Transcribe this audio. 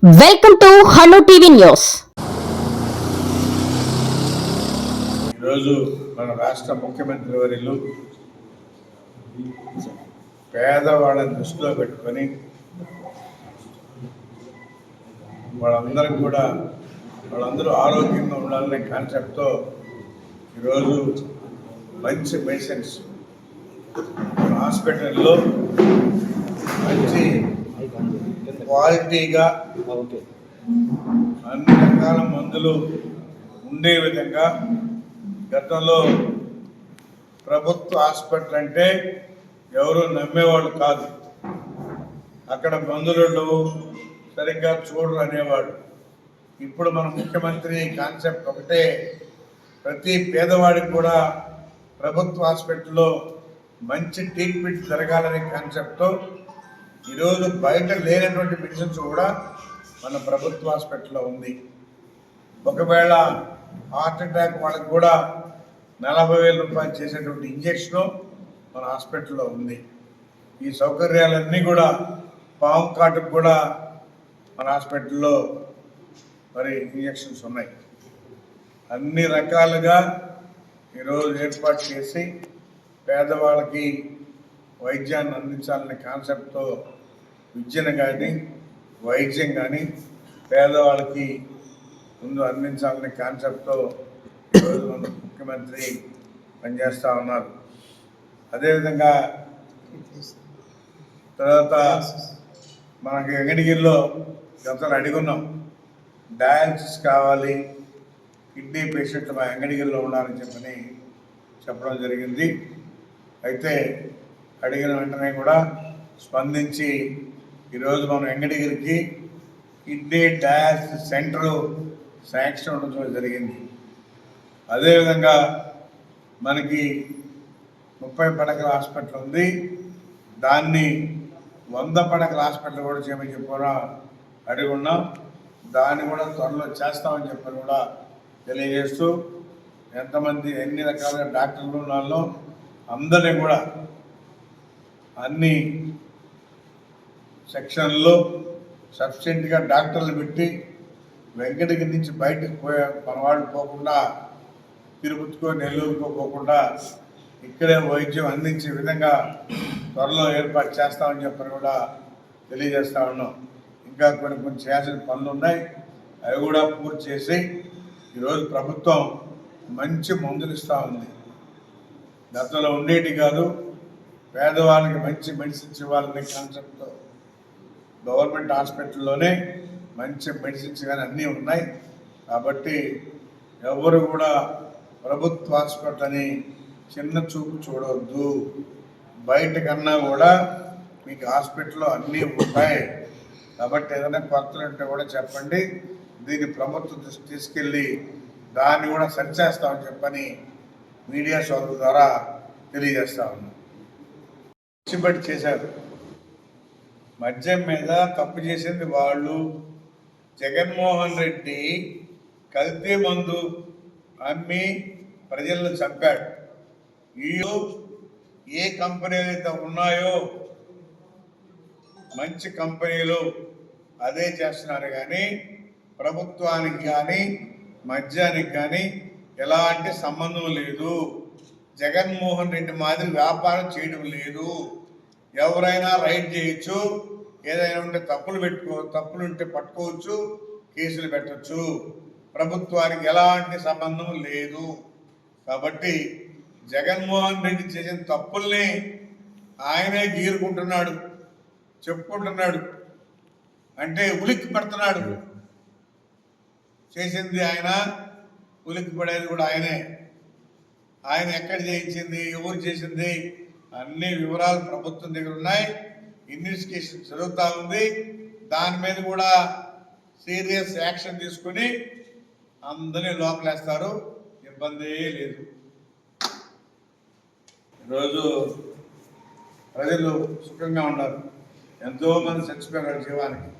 Welcome to Hanu TV news. ఈరోజు మన రాష్ట్ర ముఖ్యమంత్రి వర్యులు పేదవాళ్ళని దృష్టిలో పెట్టుకొని వాళ్ళందరూ ఆరోగ్యంగా ఉండాలనే కాన్సెప్ట్తో ఈరోజు మంచి మెడిసిన్స్ హాస్పిటల్లో మంచి క్వాలిటీగా అన్ని రకాల మందులు ఉండే విధంగా గతంలో ప్రభుత్వ హాస్పిటల్ అంటే ఎవరు నమ్మేవాళ్ళు కాదు. అక్కడ మందులు సరిగ్గా చూడరు అనేవాడు. ఇప్పుడు మన ముఖ్యమంత్రి కాన్సెప్ట్ ఒకటే, ప్రతి పేదవాడికి కూడా ప్రభుత్వ హాస్పిటల్లో మంచి ట్రీట్మెంట్ జరగాలనే కాన్సెప్ట్తో ఈరోజు బయట లేనటువంటి మెడిసిన్స్ కూడా మన ప్రభుత్వ హాస్పిటల్లో ఉంది. ఒకవేళ హార్ట్ అటాక్ వాళ్ళకి కూడా 40,000 రూపాయలు చేసేటువంటి ఇంజక్షను మన హాస్పిటల్లో ఉంది. ఈ సౌకర్యాలన్నీ కూడా పాము కాటుకు కూడా మన హాస్పిటల్లో మరి ఇంజక్షన్స్ ఉన్నాయి. అన్ని రకాలుగా ఈరోజు ఏర్పాటు చేసి పేదవాళ్ళకి వైద్యాన్ని అందించాలనే కాన్సెప్ట్తో విద్యను కానీ వైద్యం కానీ పేదవాళ్ళకి ముందు అందించాలనే కాన్సెప్ట్తో ఈరోజు మన ముఖ్యమంత్రి పనిచేస్తూ ఉన్నారు. అదేవిధంగా తర్వాత మనకి వెంకటగిరిలో గతంలో అడిగున్నాం, డయాలసిస్ కావాలి, కిడ్నీ పేషెంట్లు మా వెంకటగిరిలో ఉండాలని చెప్పడం జరిగింది. అయితే అడిగిన వెంటనే కూడా స్పందించి ఈరోజు మనం వెంకటగిరికి కిడ్నీ డయాలసిస్ సెంటరు శాంక్షన్ ఉండడం జరిగింది. అదేవిధంగా మనకి 30 పడకల హాస్పిటల్ ఉంది, దాన్ని 100 పడకల హాస్పిటల్ కూడా చేయమని చెప్పి అడిగి ఉన్నాం. దాన్ని కూడా త్వరలో చేస్తామని చెప్పని కూడా తెలియజేస్తూ, ఎంతమంది ఎన్ని రకాల డాక్టర్లు ఉన్నాలో అందరినీ కూడా అన్ని సెక్షన్లో సఫిషియెంట్గా డాక్టర్లు పెట్టి వెంకటగిరి నుంచి బయటకు మనవాళ్ళు పోకుండా తిరుపతికో నెల్లూరుకో పోకుండా ఇక్కడే వైద్యం అందించే విధంగా త్వరలో ఏర్పాటు చేస్తామని చెప్పని కూడా తెలియజేస్తూ ఉన్నాం. ఇంకా కొన్ని చేయాల్సిన పనులు ఉన్నాయి, అవి కూడా పూర్తి చేసి ఈరోజు ప్రభుత్వం మంచి మందులు ఇస్తూ ఉంది. గతంలో ఉండేటి కాదు, పేదవాళ్ళకి మంచి మెడిసిన్స్ ఇవ్వాలనే కాన్సెప్ట్తో గవర్నమెంట్ హాస్పిటల్లోనే మంచి మెడిసిన్స్ కానీ అన్నీ ఉన్నాయి. కాబట్టి ఎవరు కూడా ప్రభుత్వ హాస్పిటల్ అని చిన్న చూపు చూడవద్దు. బయట కన్నా కూడా మీకు హాస్పిటల్లో అన్నీ ఉంటాయి. కాబట్టి ఏదైనా కొత్తలు ఉంటే కూడా చెప్పండి, దీన్ని ప్రభుత్వం దృష్టి తీసుకెళ్ళి దాన్ని కూడా సరిచేస్తామని చెప్పని మీడియా సోదరుల ద్వారా తెలియజేస్తా ఉన్నాం. బట్టి చేశారు, మద్యం మీద తప్పు చేసింది వాళ్ళు. జగన్మోహన్ రెడ్డి కల్తీ మందు అమ్మి ప్రజలను చంపాడు. వీళ్ళు ఏ కంపెనీలు అయితే ఉన్నాయో మంచి కంపెనీలు అదే చేస్తున్నారు, కానీ ప్రభుత్వానికి కానీ మద్యానికి కానీ ఎలాంటి సంబంధం లేదు. జగన్మోహన్ రెడ్డి మాదిరి వ్యాపారం చేయడం లేదు. ఎవరైనా రైడ్ చేయొచ్చు, ఏదైనా ఉంటే తప్పులుంటే పట్టుకోవచ్చు, కేసులు పెట్టచ్చు. ప్రభుత్వానికి ఎలాంటి సంబంధం లేదు. కాబట్టి జగన్మోహన్ రెడ్డి చేసిన తప్పుల్ని ఆయనే గీరుకుంటున్నాడు, చెప్పుకుంటున్నాడు, అంటే ఉలిక్కి పడుతున్నాడు. చేసింది ఆయన, ఉలిక్కి పడేది కూడా ఆయనే. ఆయన ఎక్కడ చేయించింది, ఎవరు చేసింది, అన్ని వివరాలు ప్రభుత్వం దగ్గర ఉన్నాయి. ఇన్వెస్టిగేషన్ జరుగుతూ ఉంది. దాని మీద కూడా సీరియస్ యాక్షన్ తీసుకుని అందరినీ లోపలేస్తారు, ఇబ్బంది లేదు. ఈరోజు ప్రజలు సుఖంగా ఉన్నారు. ఎంతోమంది చచ్చిపోయారు జీవానికి.